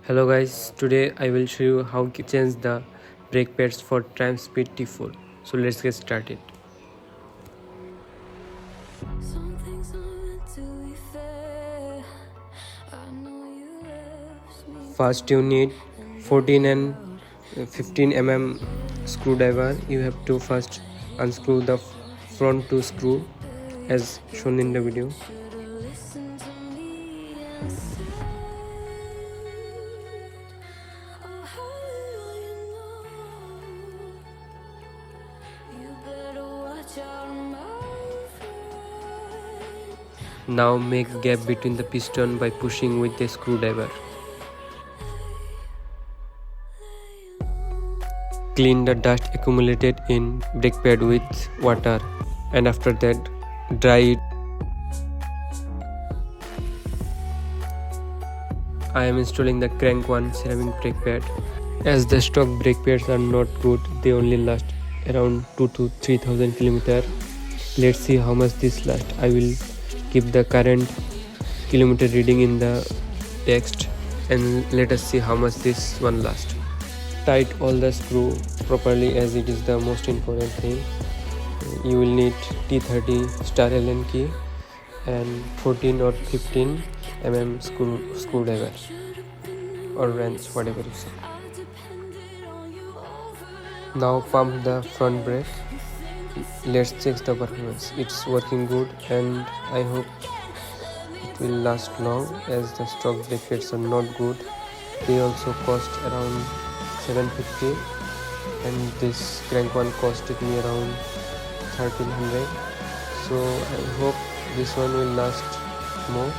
Hello guys, today I will show you how to change the brake pads for Tramspeed T4. So let's get started. First you need 14 and 15 screwdriver. You have to first unscrew the front two screw as shown in the video. Now make gap between the piston by pushing with the screwdriver. Clean the dust accumulated in brake pad with water and after that dry it. I am installing the Crank One ceramic brake pad. As the stock brake pads are not good, they only last around 2 to 3000 km. Let's see how much this lasts. I will keep the current kilometer reading in the text and let us see how much this one lasts. Tight all the screw properly as it is the most important thing. You will need T30 star Allen key and 14 or 15 screwdriver or wrench, whatever you say. Now pump the front brake. Let's check the performance. It's working good and I hope it will last long as the stock brake pads are not good. They also cost around 750 and this Crank One costed me around 1300. So I hope this one will last more.